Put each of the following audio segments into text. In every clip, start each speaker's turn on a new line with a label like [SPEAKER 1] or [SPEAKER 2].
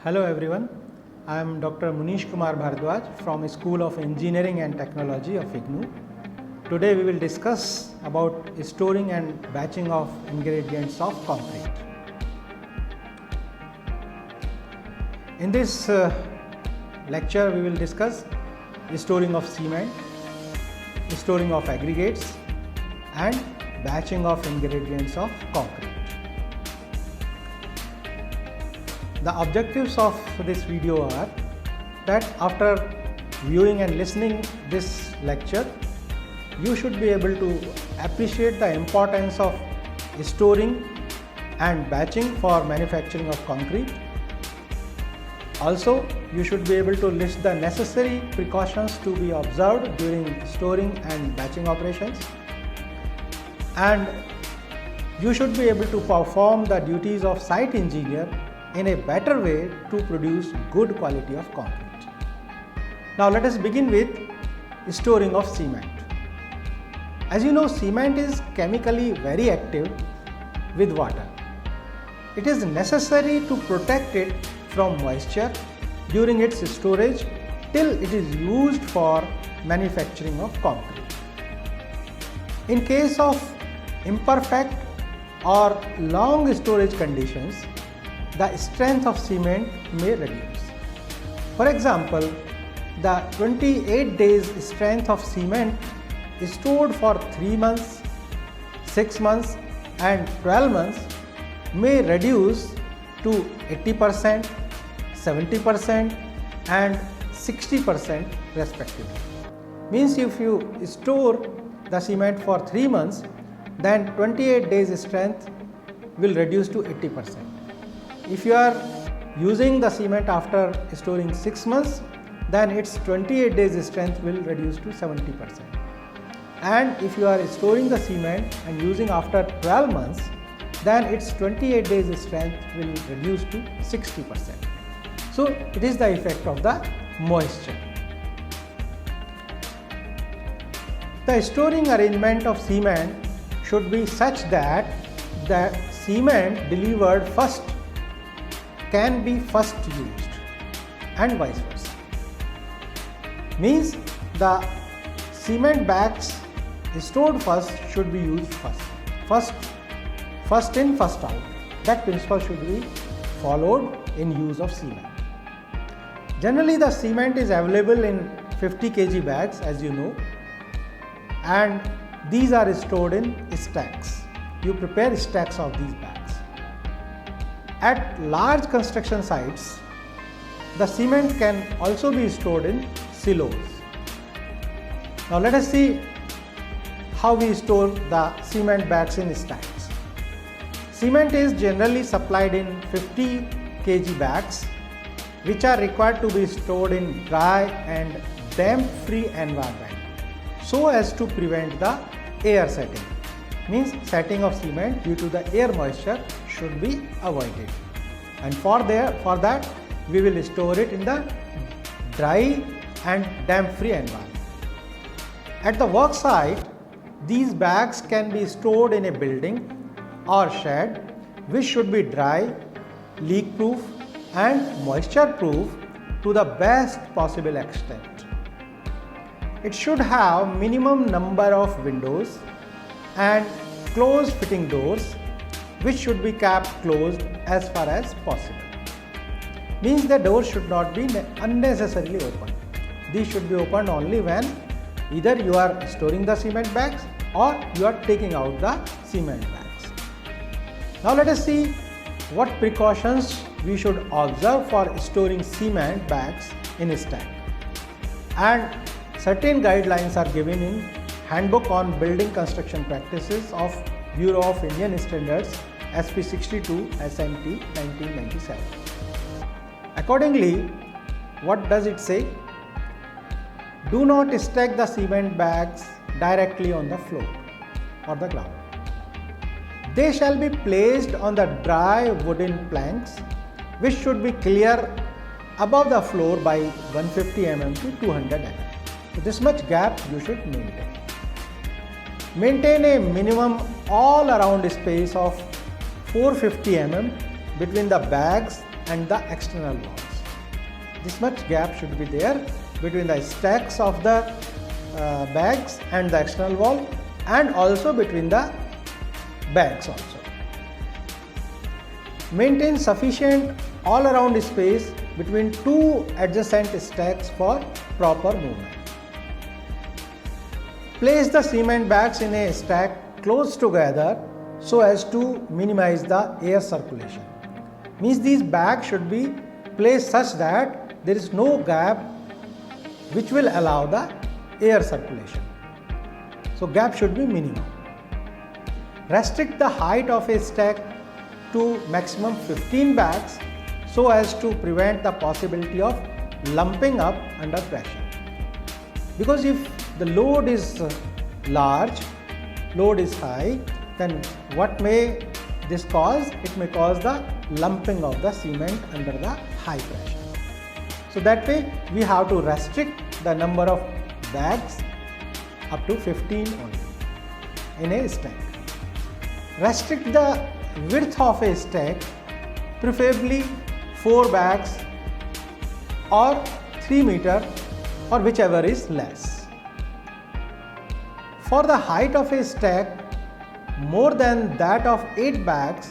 [SPEAKER 1] Hello everyone, I am Dr. Munish Kumar Bhardwaj from School of Engineering and Technology of IGNOU. Today we will discuss about storing and batching of ingredients of concrete. In this lecture we will discuss storing of cement, storing of aggregates and batching of ingredients of concrete. The objectives of this video are that after viewing and listening this lecture, you should be able to appreciate the importance of storing and batching for manufacturing of concrete. Also, you should be able to list the necessary precautions to be observed during storing and batching operations. And you should be able to perform the duties of site engineer in a better way to produce good quality of concrete. Now let us begin with storing of cement. As you know, cement is chemically very active with water. It is necessary to protect it from moisture during its storage till it is used for manufacturing of concrete. In case of imperfect or long storage conditions, the strength of cement may reduce. For example, the 28 days strength of cement stored for 3 months, 6 months and 12 months may reduce to 80%, 70% and 60% respectively. Means if you store the cement for 3 months, then 28 days strength will reduce to 80%. If you are using the cement after storing 6 months, then its 28 days strength will reduce to 70%. And if you are storing the cement and using after 12 months, then its 28 days strength will reduce to 60%. So it is the effect of the moisture. The storing arrangement of cement should be such that the cement delivered first can be first used and vice versa. Means the cement bags stored first should be used first. First in, first out. That principle should be followed in use of cement. Generally the cement is available in 50 kg bags, as you know, and these are stored in stacks. You prepare stacks of these bags. At large construction sites, the cement can also be stored in silos. Now let us see how we store the cement bags in stacks. Cement is generally supplied in 50 kg bags, which are required to be stored in dry and damp-free environment so as to prevent the air setting. Means setting of cement due to the air moisture should be avoided, and for that we will store it in the dry and damp-free environment. At the work site, these bags can be stored in a building or shed which should be dry, leak-proof and moisture-proof to the best possible extent. It should have minimum number of windows and closed fitting doors which should be kept closed as far as possible. Means the doors should not be unnecessarily open. These should be opened only when either you are storing the cement bags or you are taking out the cement bags. Now let us see what precautions we should observe for storing cement bags in a stack. And certain guidelines are given in Handbook on Building Construction Practices of Bureau of Indian Standards SP 62 SMT 1997. Accordingly, what does it say? Do not stack the cement bags directly on the floor or the ground. They shall be placed on the dry wooden planks which should be clear above the floor by 150 mm to 200 mm. So this much gap you should maintain. Maintain a minimum all around space of 450 mm between the bags and the external walls. This much gap should be there between the stacks of the bags and the external wall, and also between the bags also. Maintain sufficient all around space between two adjacent stacks for proper movement. Place the cement bags in a stack close together so as to minimize the air circulation. Means these bags should be placed such that there is no gap which will allow the air circulation. So gap should be minimum. Restrict the height of a stack to maximum 15 bags so as to prevent the possibility of lumping up under pressure. Because if the load is large, load is high, then what may this cause? It may cause the lumping of the cement under the high pressure. So that way we have to restrict the number of bags up to 15 only in a stack. Restrict the width of a stack, preferably 4 bags or 3 meter or whichever is less. For the height of a stack more than that of 8 bags,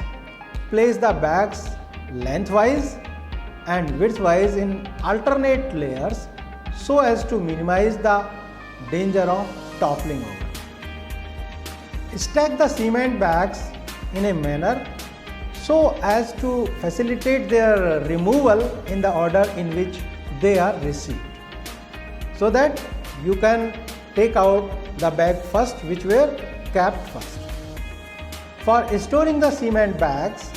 [SPEAKER 1] place the bags lengthwise and widthwise in alternate layers so as to minimize the danger of toppling over. Stack the cement bags in a manner so as to facilitate their removal in the order in which they are received, so that you can take out the bag first which were capped first. For storing the cement bags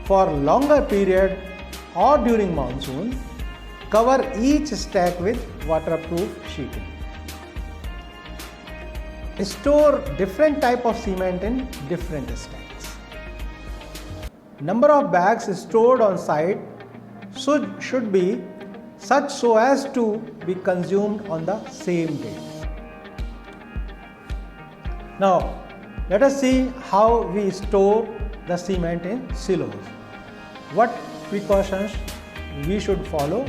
[SPEAKER 1] for longer period or during monsoon, cover each stack with waterproof sheeting. Store different type of cement in different stacks. Number of bags stored on site should be such so as to be consumed on the same day. Now let us see how we store the cement in silos. What precautions we should follow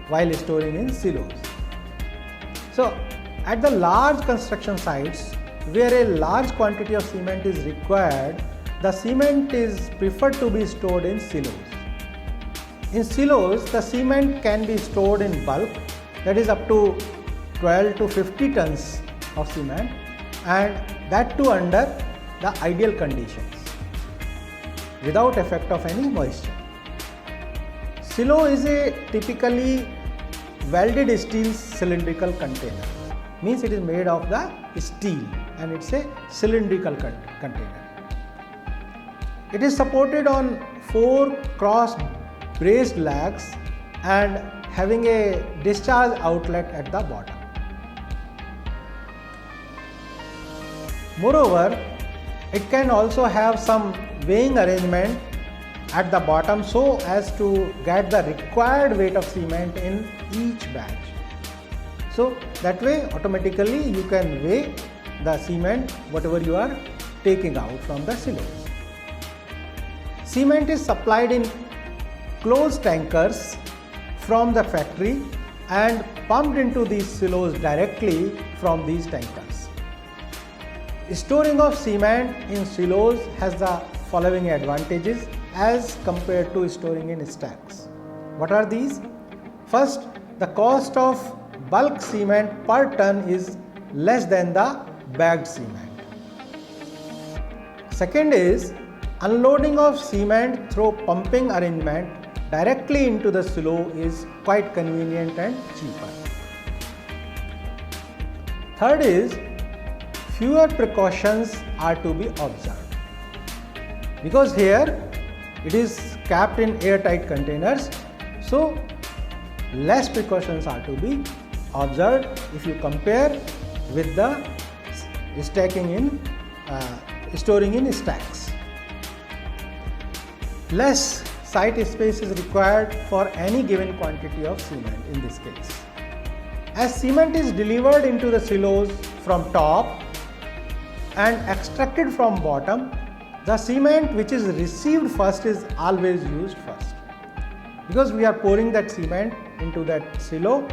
[SPEAKER 1] while storing in silos. So at the large construction sites where a large quantity of cement is required, the cement is preferred to be stored in silos. In silos, the cement can be stored in bulk, that is up to 12 to 50 tons of cement, and that too under the ideal conditions without effect of any moisture. Silo is a typically welded steel cylindrical container. Means it is made of the steel and it's a cylindrical container. It is supported on 4 cross braced legs and having a discharge outlet at the bottom. Moreover, it can also have some weighing arrangement at the bottom so as to get the required weight of cement in each batch. So that way automatically you can weigh the cement whatever you are taking out from the silos. Cement is supplied in closed tankers from the factory and pumped into these silos directly from these tankers. Storing of cement in silos has the following advantages as compared to storing in stacks. What are these? First, the cost of bulk cement per ton is less than the bagged cement. Second is, unloading of cement through pumping arrangement directly into the silo is quite convenient and cheaper. Third is, fewer precautions are to be observed because here it is kept in airtight containers, so less precautions are to be observed if you compare with the storing in stacks. Less site space is required for any given quantity of cement in this case. As cement is delivered into the silos from top and extracted from bottom, the cement which is received first is always used first. because we are pouring that cement into that silo,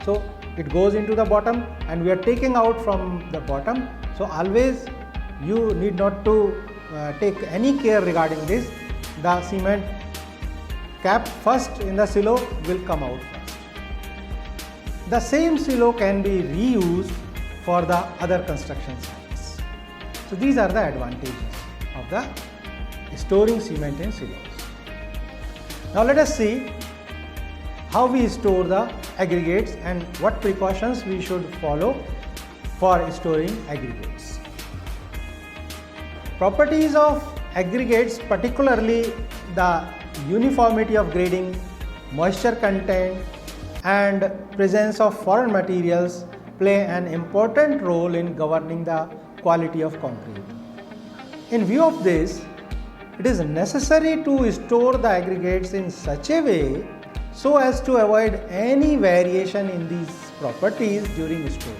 [SPEAKER 1] so it goes into the bottom and we are taking out from the bottom. So always you need not to take any care regarding this. The cement cap first in the silo will come out first. The same silo can be reused for the other construction sites. So these are the advantages of the storing cement in silos. Now let us see how we store the aggregates and what precautions we should follow for storing aggregates. Properties of aggregates, particularly the uniformity of grading, moisture content and presence of foreign materials, play an important role in governing the quality of concrete. In view of this, it is necessary to store the aggregates in such a way so as to avoid any variation in these properties during storage.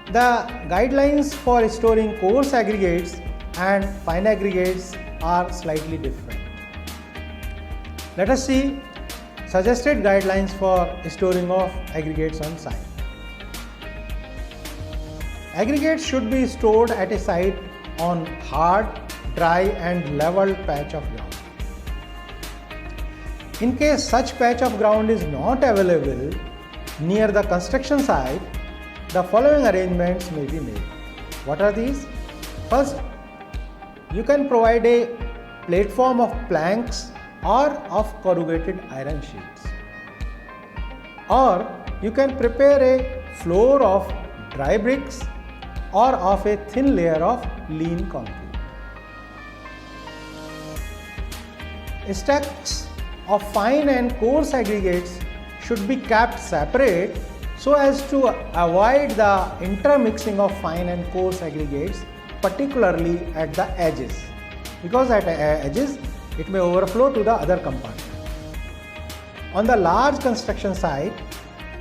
[SPEAKER 1] The guidelines for storing coarse aggregates and fine aggregates are slightly different. Let us see suggested guidelines for storing of aggregates on site. Aggregates should be stored at a site on hard, dry and level patch of ground. In case such patch of ground is not available near the construction site, the following arrangements may be made. What are these? First, you can provide a platform of planks or of corrugated iron sheets. Or you can prepare a floor of dry bricks or of a thin layer of lean concrete. Stacks of fine and coarse aggregates should be kept separate so as to avoid the intermixing of fine and coarse aggregates, particularly at the edges, because at the edges it may overflow to the other compartment. On the large construction site,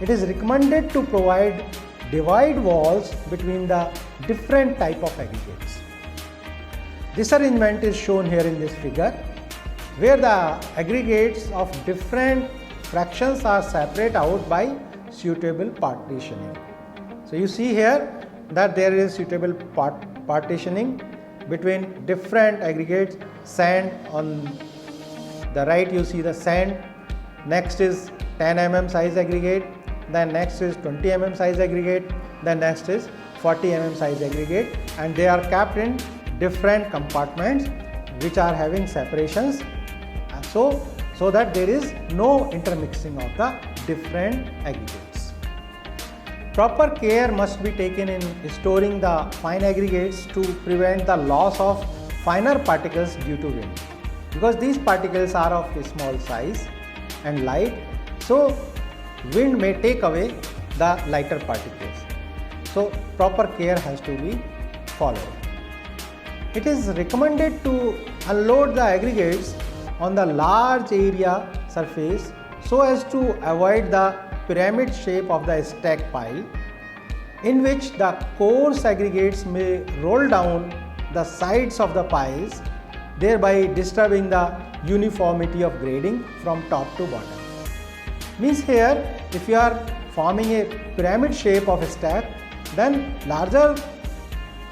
[SPEAKER 1] it is recommended to provide divide walls between the different type of aggregates. This arrangement is shown here in this figure, where the aggregates of different fractions are separated out by suitable partitioning. So you see here that there is suitable partitioning between different aggregates. Sand on the right, you see the sand, next is 10 mm size aggregate, then next is 20 mm size aggregate, then next is 40 mm size aggregate, and they are kept in different compartments which are having separations, so that there is no intermixing of the different aggregates. Proper care must be taken in storing the fine aggregates to prevent the loss of finer particles due to wind, because these particles are of a small size and light, so wind may take away the lighter particles. So proper care has to be followed. It is recommended to unload the aggregates on the large area surface so as to avoid the pyramid shape of the stack pile, in which the coarse aggregates may roll down the sides of the piles, thereby disturbing the uniformity of grading from top to bottom. Means here, if you are forming a pyramid shape of a stack, then larger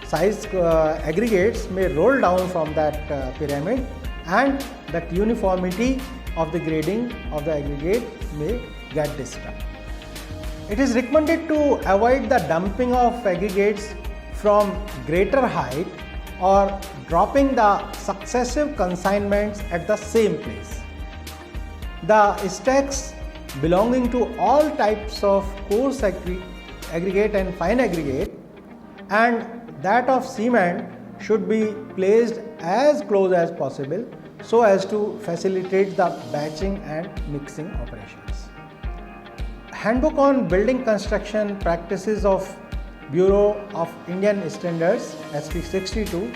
[SPEAKER 1] size aggregates may roll down from that pyramid, and that uniformity of the grading of the aggregate may get disturbed. It is recommended to avoid the dumping of aggregates from greater height or dropping the successive consignments at the same place. The stacks belonging to all types of coarse aggregate and fine aggregate and that of cement should be placed as close as possible so as to facilitate the batching and mixing operations. Handbook on Building Construction Practices of Bureau of Indian Standards SP 62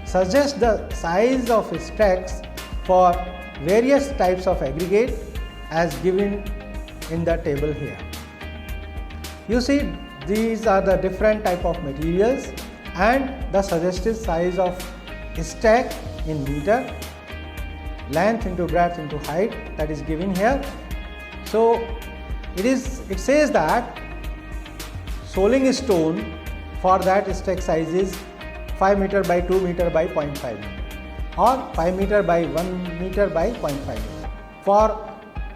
[SPEAKER 1] suggests the size of stacks for various types of aggregate as given in the table here. You see, these are the different type of materials and the suggested size of stack in meter, length into breadth into height, that is given here. So it says that soling stone for that stack size is 5 meter by 2 meter by 0.5 meter or 5 meter by 1 meter by 0.5 meter. For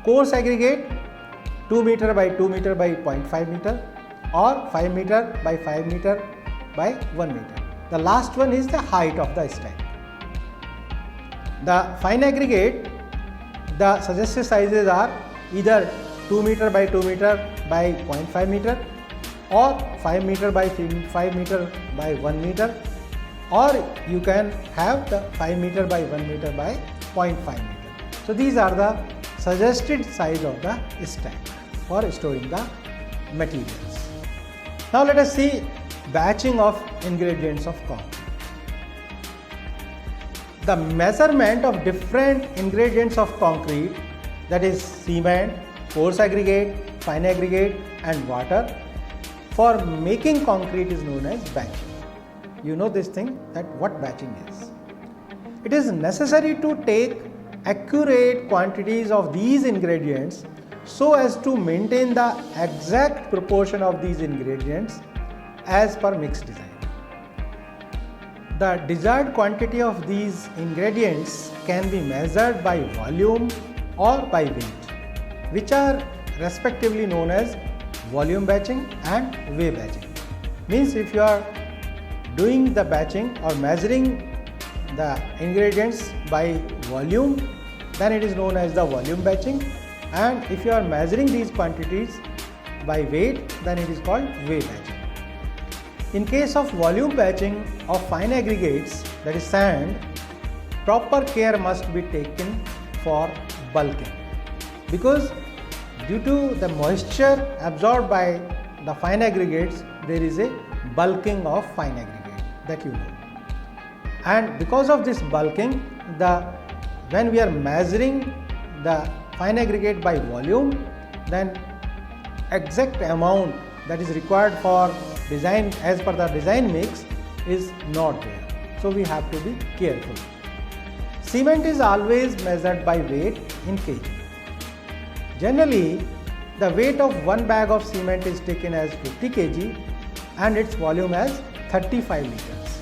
[SPEAKER 1] coarse aggregate, 2 meter by 2 meter by 0.5 meter or 5 meter by 5 meter by 1 meter. The last one is the height of the stack. The fine aggregate, the suggested sizes are either 2 meter by 2 meter by 0.5 meter or 5 meter by 5 meter by 1 meter, or you can have the 5 meter by 1 meter by 0.5 meter. So these are the suggested size of the stack for storing the materials. Now let us see batching of ingredients of concrete. The measurement of different ingredients of concrete, that is cement, coarse aggregate, fine aggregate and water, for making concrete is known as batching. You know this thing, that what batching is. It is necessary to take accurate quantities of these ingredients so as to maintain the exact proportion of these ingredients as per mix design. The desired quantity of these ingredients can be measured by volume or by weight, which are respectively known as volume batching and weigh batching. Means if you are doing the batching or measuring the ingredients by volume, then it is known as the volume batching, and if you are measuring these quantities by weight, then it is called weigh batching. In case of volume batching of fine aggregates, that is sand, proper care must be taken for bulking, because due to the moisture absorbed by the fine aggregates, there is a bulking of fine aggregate, that you know. And because of this bulking, when we are measuring the fine aggregate by volume, then exact amount that is required for design as per the design mix is not there. So we have to be careful. Cement is always measured by weight in kg. Generally, the weight of one bag of cement is taken as 50 kg and its volume as 35 liters.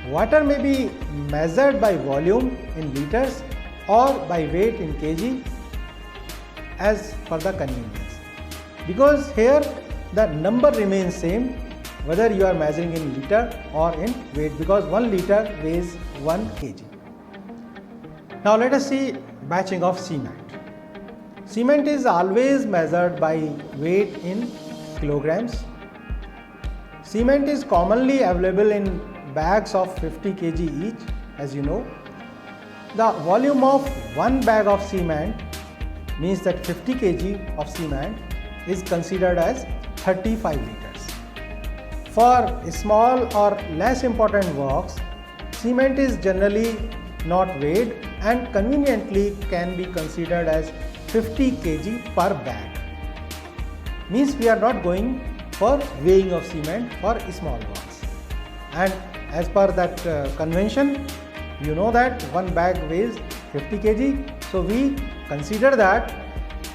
[SPEAKER 1] Water may be measured by volume in liters or by weight in kg as per the convenience, because here the number remains same whether you are measuring in liter or in weight, because 1 liter weighs 1 kg. Now let us see batching of cement. Cement is always measured by weight in kilograms. Cement is commonly available in bags of 50 kg each, as you know. The volume of one bag of cement means that 50 kg of cement is considered as 35 liters. For small or less important works, cement is generally not weighed and conveniently can be considered as 50 kg per bag. Means we are not going for weighing of cement for small works. And as per that convention, you know that one bag weighs 50 kg. So we consider that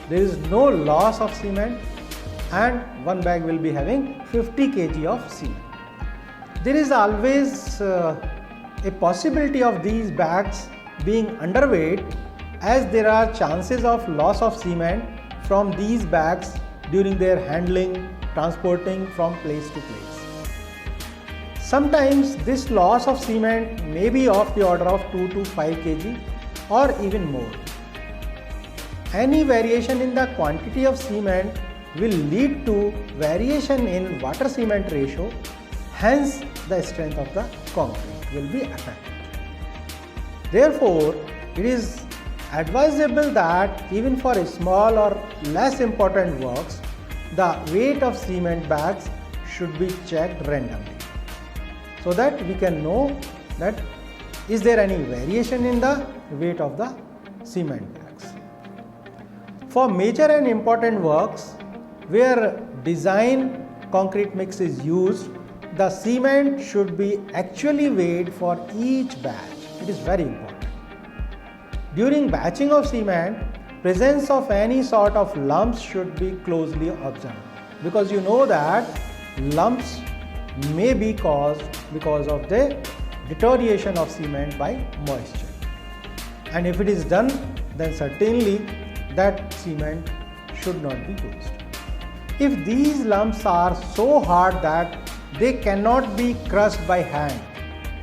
[SPEAKER 1] there is no loss of cement and one bag will be having 50 kg of cement. There is always a possibility of these bags being underweight, as there are chances of loss of cement from these bags during their handling, transporting from place to place. Sometimes this loss of cement may be of the order of 2 to 5 kg or even more. Any variation in the quantity of cement will lead to variation in water cement ratio, hence the strength of the concrete will be affected. Therefore, it is advisable that even for small or less important works, the weight of cement bags should be checked randomly, so that we can know that is there any variation in the weight of the cement bags. For major and important works where design concrete mix is used, the cement should be actually weighed for each batch. It is very important. During batching of cement, presence of any sort of lumps should be closely observed, because you know that lumps may be caused because of the deterioration of cement by moisture, and if it is done, then certainly that cement should not be used. If these lumps are so hard that they cannot be crushed by hand,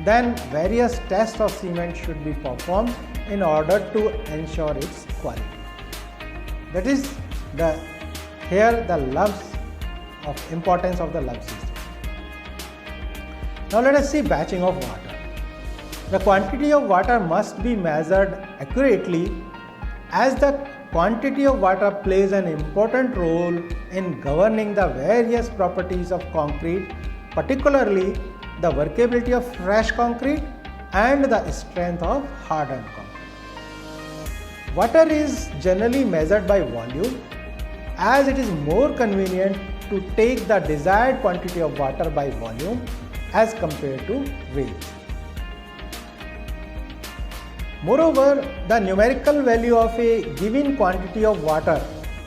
[SPEAKER 1] then various tests of cement should be performed in order to ensure its quality. That is here the lumps of importance of the lump system. Now let us see batching of water. The quantity of water must be measured accurately, as the quantity of water plays an important role in governing the various properties of concrete, particularly the workability of fresh concrete and the strength of hardened concrete. Water is generally measured by volume, as it is more convenient to take the desired quantity of water by volume as compared to weight. Moreover, the numerical value of a given quantity of water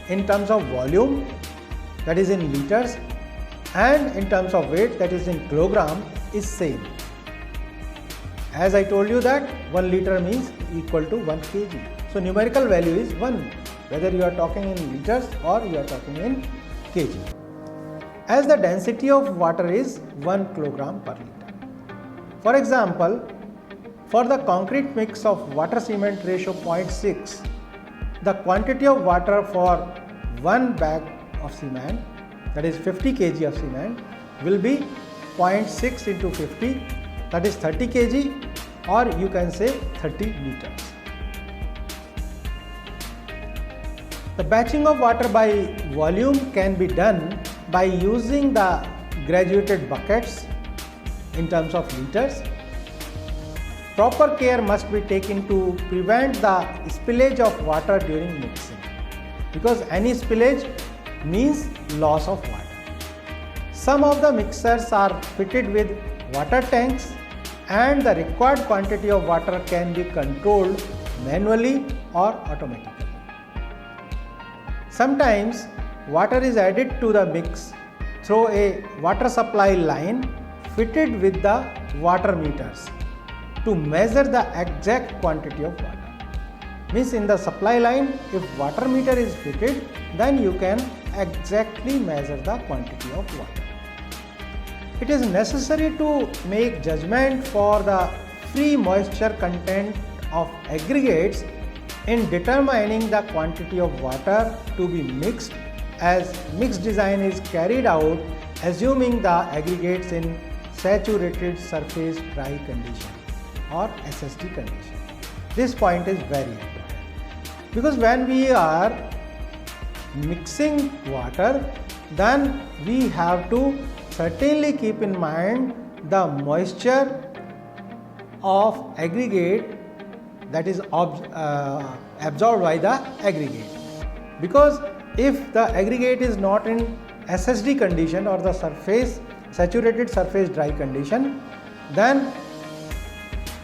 [SPEAKER 1] in terms of volume, that is in liters, and in terms of weight, that is in kilogram, is same. As I told you that 1 liter means equal to 1 kg. So numerical value is 1, whether you are talking in liters or you are talking in kg. As the density of water is 1 kilogram per liter. For example, for the concrete mix of water cement ratio 0.6, the quantity of water for 1 bag of cement, that is 50 kg of cement, will be 0.6 into 50, that is 30 kg, or you can say 30 liters. The batching of water by volume can be done by using the graduated buckets in terms of liters. Proper care must be taken to prevent the spillage of water during mixing, because any spillage means loss of water. Some of the mixers are fitted with water tanks, and the required quantity of water can be controlled manually or automatically. Sometimes water is added to the mix through a water supply line fitted with the water meters to measure the exact quantity of water. Means in the supply line, if water meter is fitted, then you can exactly measure the quantity of water. It is necessary to make judgment for the free moisture content of aggregates in determining the quantity of water to be mixed, as mix design is carried out assuming the aggregates in saturated surface dry condition or SSD condition. This point is very important, because when we are mixing water, then we have to certainly keep in mind the moisture of aggregate that is absorbed by the aggregate, because if the aggregate is not in SSD condition or the saturated surface dry condition, then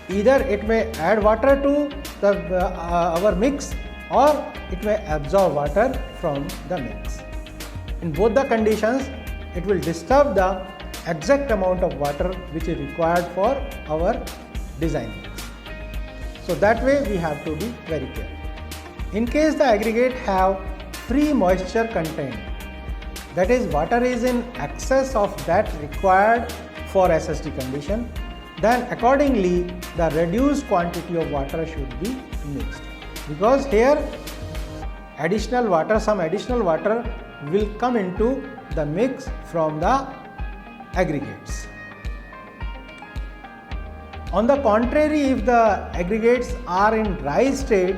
[SPEAKER 1] either it may add water to our mix, or it may absorb water from the mix. In both the conditions, it will disturb the exact amount of water which is required for our design mix. So that way we have to be very careful. In case the aggregate have free moisture content, that is water is in excess of that required for SSD condition, then accordingly the reduced quantity of water should be mixed, because here some additional water will come into the mix from the aggregates. On the contrary, if the aggregates are in dry state,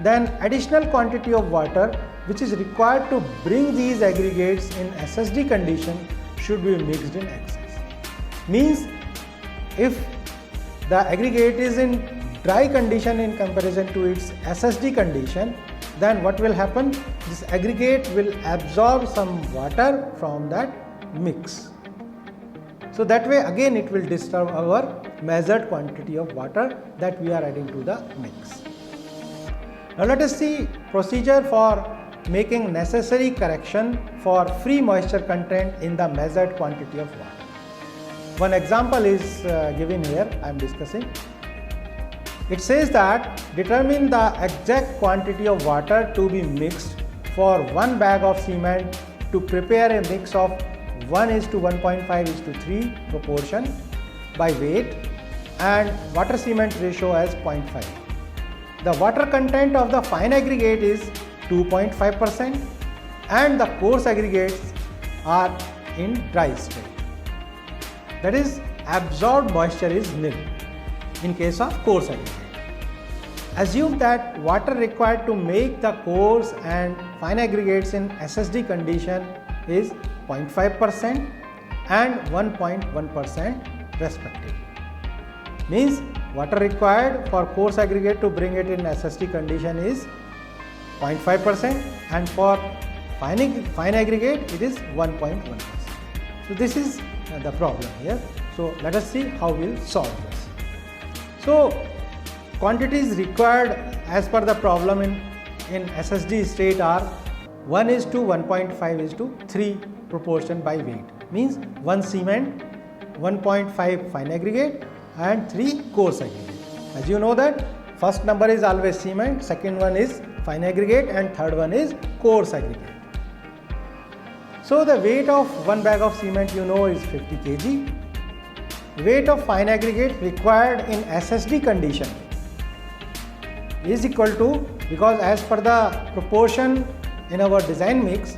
[SPEAKER 1] then additional quantity of water which is required to bring these aggregates in SSD condition should be mixed in excess. Means if the aggregate is in dry condition in comparison to its SSD condition, then what will happen? This aggregate will absorb some water from that mix. So that way again it will disturb our measured quantity of water that we are adding to the mix. Now let us see procedure for making necessary correction for free moisture content in the measured quantity of water. One example is given here, I am discussing. It says that determine the exact quantity of water to be mixed for 1 bag of cement to prepare a mix of 1:1.5:3 proportion by weight and water cement ratio as 0.5. The water content of the fine aggregate is 2.5% and the coarse aggregates are in dry state. That is, absorbed moisture is nil in case of coarse aggregate. Assume that water required to make the coarse and fine aggregates in SSD condition is 0.5% and 1.1% respectively. Means water required for coarse aggregate to bring it in SSD condition is 0.5% and for fine aggregate it is 1.1%. So this is the problem here. So let us see how we will solve this. So quantities required as per the problem in SSD state are 1:1.5:3 proportion by weight. Means 1 cement, 1.5 fine aggregate and 3 coarse aggregate. As you know that first number is always cement, second one is fine aggregate and third one is coarse aggregate. So the weight of 1 bag of cement you know is 50 kg. Weight of fine aggregate required in SSD condition is equal to, because as per the proportion in our design mix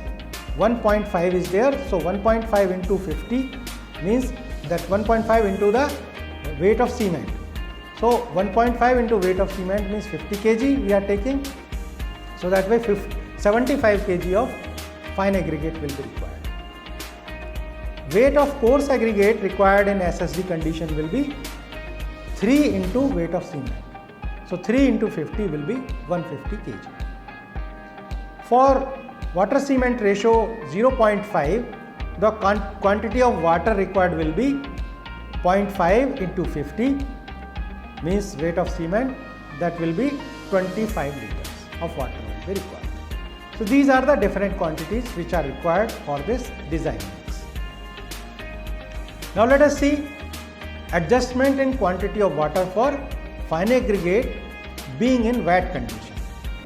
[SPEAKER 1] 1.5 is there, so 1.5 into 50 means that 1.5 into the weight of cement. So 1.5 into weight of cement means 50 kg we are taking, so that way 75 kg of fine aggregate will be required. Weight of coarse aggregate required in SSD condition will be 3 into weight of cement. So 3 into 50 will be 150 kg. For water cement ratio 0.5, the quantity of water required will be 0.5 into 50 means weight of cement, that will be 25 liters of water will be required. So these are the different quantities which are required for this design mix. Now let us see adjustment in quantity of water for fine aggregate being in wet condition,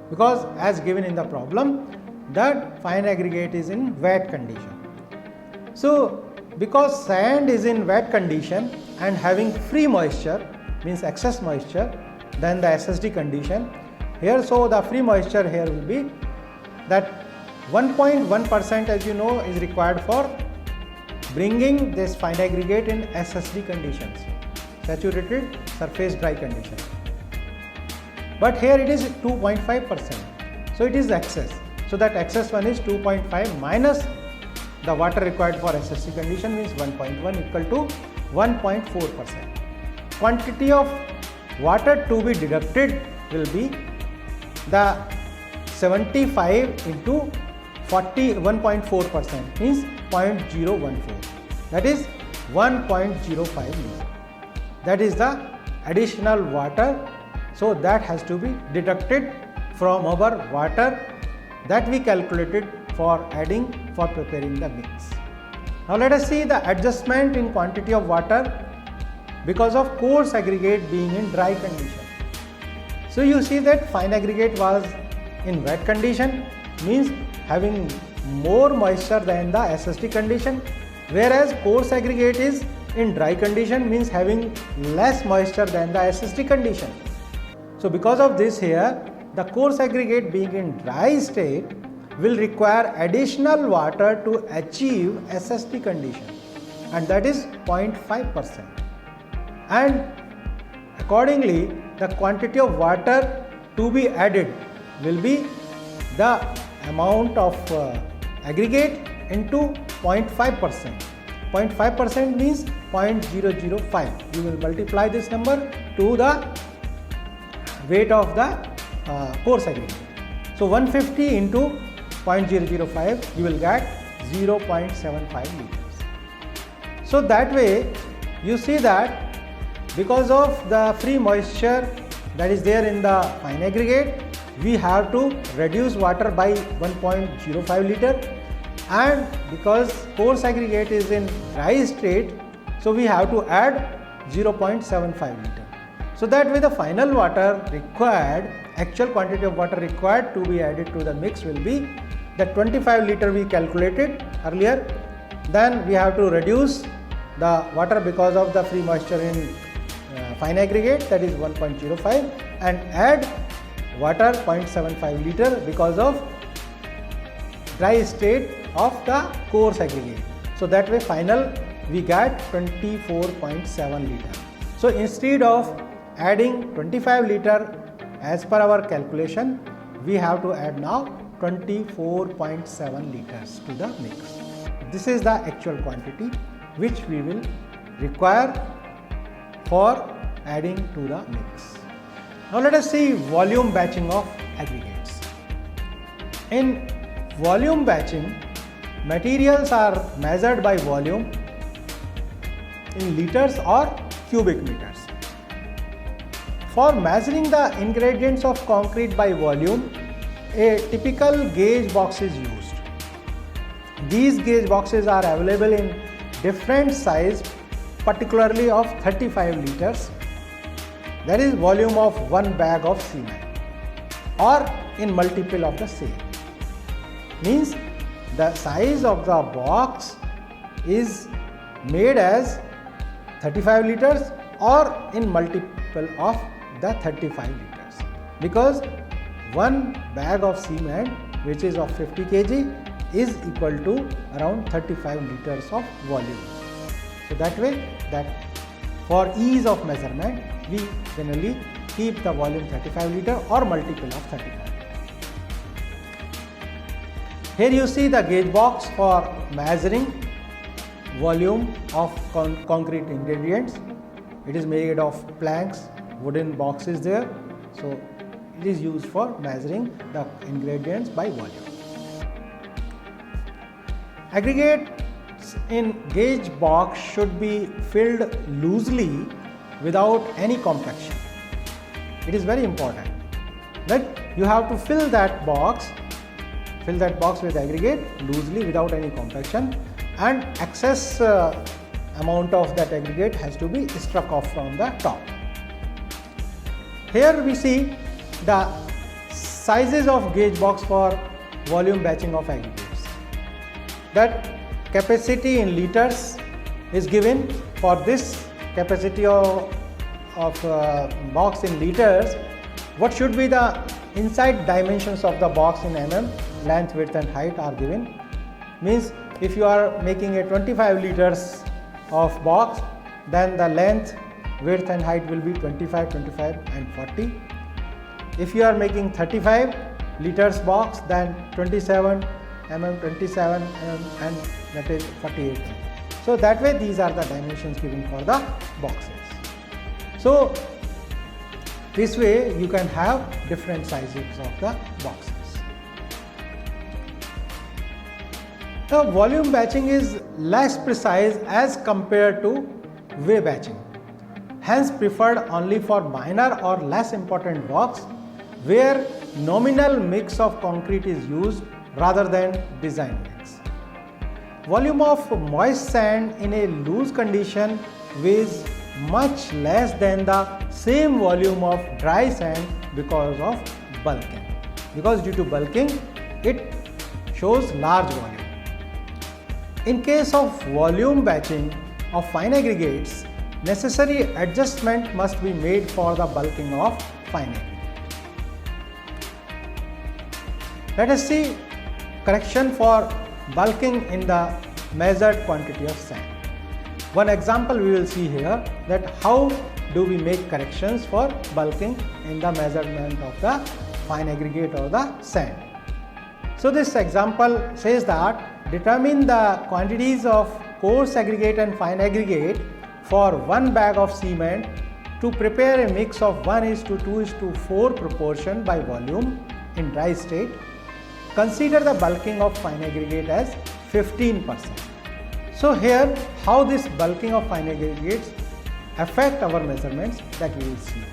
[SPEAKER 1] because as given in the problem that fine aggregate is in wet condition. So because sand is in wet condition and having free moisture means excess moisture than the SSD condition here, so the free moisture here will be that 1.1% as you know is required for bringing this fine aggregate in SSD conditions, saturated surface dry condition. But here it is 2.5%, so it is excess. So that excess one is 2.5 minus the water required for SSD condition means 1.1 equal to 1.4%. Quantity of water to be deducted will be the 75 into 1.4% means 0.014, that is 1.05 liter. That is the additional water, so that has to be deducted from our water that we calculated for adding for preparing the mix. Now let us see the adjustment in quantity of water because of coarse aggregate being in dry condition. So you see that fine aggregate was in wet condition means having more moisture than the SSD condition, whereas coarse aggregate is in dry condition means having less moisture than the SSD condition. So because of this here, the coarse aggregate being in dry state will require additional water to achieve SSD condition, and that is 0.5%. And accordingly, the quantity of water to be added will be the amount of aggregate into 0.5%. 0.5% means 0.005. You will multiply this number to the weight of the coarse aggregate. So 150 into 0.005 you will get 0.75 liters. So that way you see that because of the free moisture that is there in the fine aggregate, we have to reduce water by 1.05 liter, and because coarse aggregate is in dry state, so we have to add 0.75 liter. So that way the final water required, actual quantity of water required to be added to the mix will be the 25 liter we calculated earlier. Then we have to reduce the water because of the free moisture in fine aggregate, that is 1.05, and add water 0.75 liter because of dry state of the coarse aggregate. So that way final we get 24.7 liter. So instead of adding 25 liter as per our calculation, we have to add now 24.7 liters to the mix. This is the actual quantity which we will require for adding to the mix. Now let us see volume batching of aggregates. In volume batching, materials are measured by volume in liters or cubic meters. For measuring the ingredients of concrete by volume, a typical gauge box is used. These gauge boxes are available in different size, particularly of 35 liters, that is volume of one bag of cement, or in multiple of the same. Means the size of the box is made as 35 liters or in multiple of the 35 liters, because one bag of cement which is of 50 kg is equal to around 35 liters of volume. So that way, that for ease of measurement, we generally keep the volume 35 liter or multiple of 35. Here you see the gauge box for measuring volume of concrete ingredients. It is made of planks, wooden boxes there. So it is used for measuring the ingredients by volume. Aggregates in gauge box should be filled loosely without any compaction. It is very important that you have to fill that box with aggregate loosely without any compaction, and excess amount of that aggregate has to be struck off from the top. Here we see the sizes of gauge box for volume batching of aggregates. That capacity in liters is given. For this capacity of box in liters, what should be the inside dimensions of the box in mm, length, width and height are given. Means if you are making a 25 liters of box, then the length, width and height will be 25, 25 and 40. If you are making 35 liters box, then 27 mm, 27 mm and that is 48 mm. So that way these are the dimensions given for the boxes. So this way you can have different sizes of the boxes. The volume batching is less precise as compared to weigh batching, hence preferred only for minor or less important box where nominal mix of concrete is used rather than design mix. Volume of moist sand in a loose condition weighs much less than the same volume of dry sand because of bulking. Because due to bulking, it shows large volume. In case of volume batching of fine aggregates, necessary adjustment must be made for the bulking of fine aggregate. Let us see correction for bulking in the measured quantity of sand. One example we will see here, that how do we make corrections for bulking in the measurement of the fine aggregate or the sand. So this example says that determine the quantities of coarse aggregate and fine aggregate for one bag of cement to prepare a mix of 1:2:4 proportion by volume in dry state. Consider the bulking of fine aggregate as 15%. So here how this bulking of fine aggregates affect our measurements, that we will see.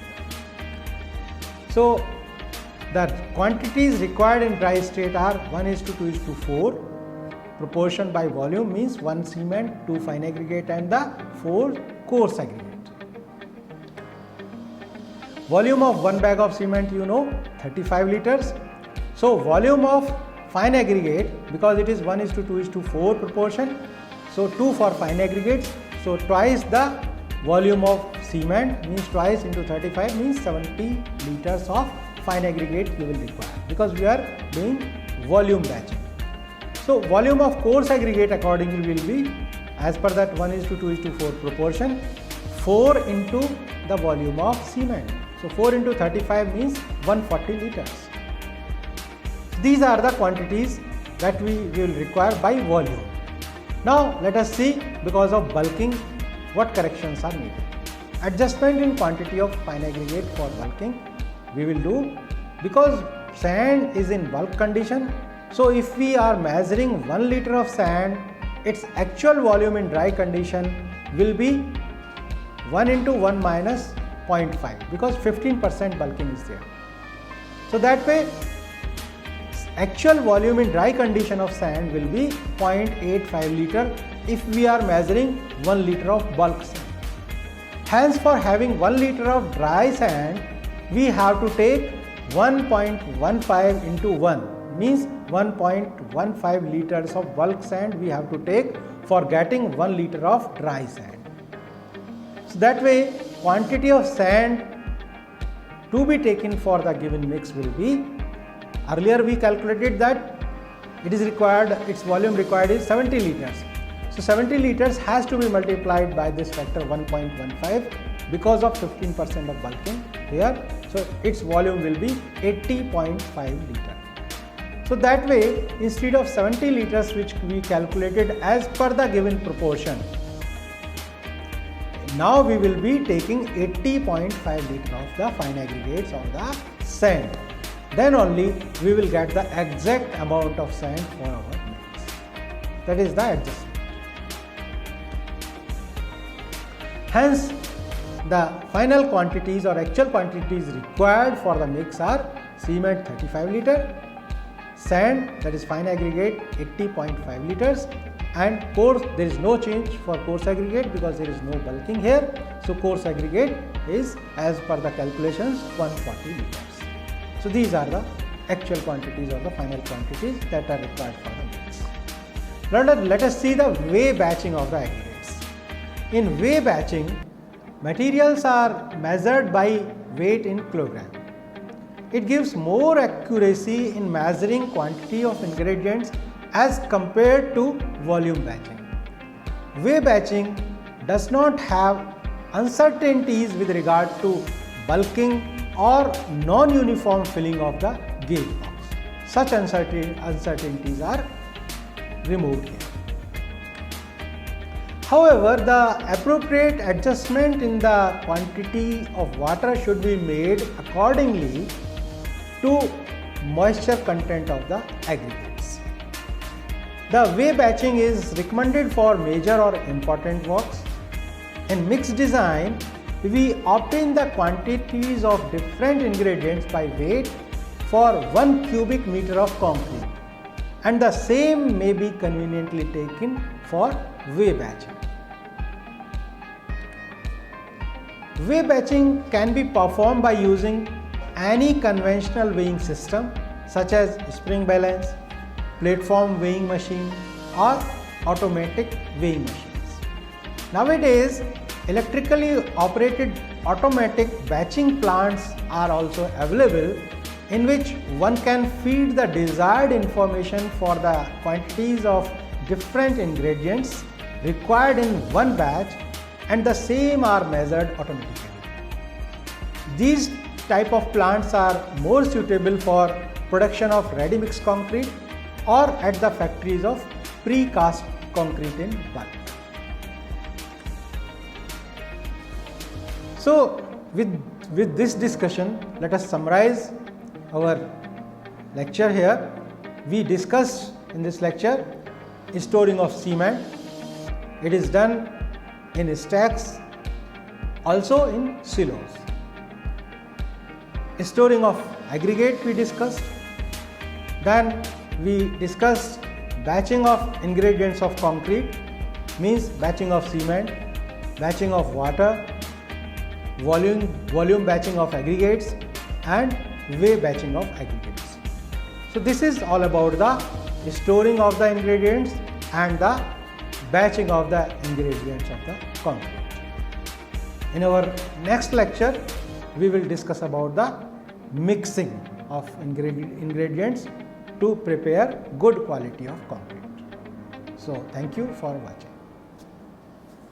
[SPEAKER 1] So The quantities required in dry state are 1:2:4. Proportion by volume means 1 cement, 2 fine aggregate and the 4 coarse aggregate. Volume of one bag of cement, 35 liters. So volume of fine aggregate, because it is 1:2:4 proportion, so 2 for fine aggregates, so twice the volume of cement means twice into 35 means 70 liters of fine aggregate you will require, because we are doing volume batching. So volume of coarse aggregate accordingly will be as per that 1:2:4 proportion, 4 into the volume of cement. So 4 into 35 means 140 liters. These are the quantities that we will require by volume. Now let us see, because of bulking, what corrections are needed. Adjustment in quantity of fine aggregate for bulking we will do, because sand is in bulk condition. So if we are measuring 1 liter of sand, its actual volume in dry condition will be 1 into 1 minus 0.5, because 15% bulking is there. So that way actual volume in dry condition of sand will be 0.85 liter if we are measuring 1 liter of bulk sand. Hence, for having 1 liter of dry sand, we have to take 1.15 into 1, means 1.15 liters of bulk sand we have to take for getting 1 liter of dry sand. So that way quantity of sand to be taken for the given mix will be, earlier we calculated that it is required, its volume required is 70 liters. So 70 liters has to be multiplied by this factor 1.15 because of 15% of bulking here. So its volume will be 80.5 liter. So that way, instead of 70 liters which we calculated as per the given proportion, now we will be taking 80.5 liter of the fine aggregates of the sand. Then only we will get the exact amount of sand for our mix. That is the adjustment. Hence, the final quantities or actual quantities required for the mix are cement 35 liter, sand, that is fine aggregate, 80.5 liters, and coarse, there is no change for coarse aggregate because there is no bulking here. So coarse aggregate is as per the calculations 140 liters. So these are the actual quantities or the final quantities that are required for the mix. Let us see the weigh batching of the aggregates. In weigh batching, materials are measured by weight in kilogram. It gives more accuracy in measuring quantity of ingredients as compared to volume batching. Weigh batching does not have uncertainties with regard to bulking or non-uniform filling of the gauge box. Such uncertainties are removed here. However, the appropriate adjustment in the quantity of water should be made accordingly to moisture content of the aggregates. The weigh batching is recommended for major or important works. In mixed design, we obtain the quantities of different ingredients by weight for 1 cubic meter of concrete, and the same may be conveniently taken for weigh batching. Weigh batching can be performed by using any conventional weighing system such as spring balance, platform weighing machine or automatic weighing machines. Nowadays, electrically operated automatic batching plants are also available, in which one can feed the desired information for the quantities of different ingredients required in one batch, and the same are measured automatically. These type of plants are more suitable for production of ready mix concrete or at the factories of precast concrete in bulk. So with this discussion, let us summarize our lecture here. We discussed in this lecture storing of cement. It is done in stacks, also in silos. Storing of aggregate we discussed. Then we discussed batching of ingredients of concrete, means batching of cement, batching of water, volume batching of aggregates, and weigh batching of aggregates. So this is all about the storing of the ingredients and the batching of the ingredients of the concrete. In our next lecture, we will discuss about the mixing of ingredients to prepare good quality of concrete. So thank you for watching.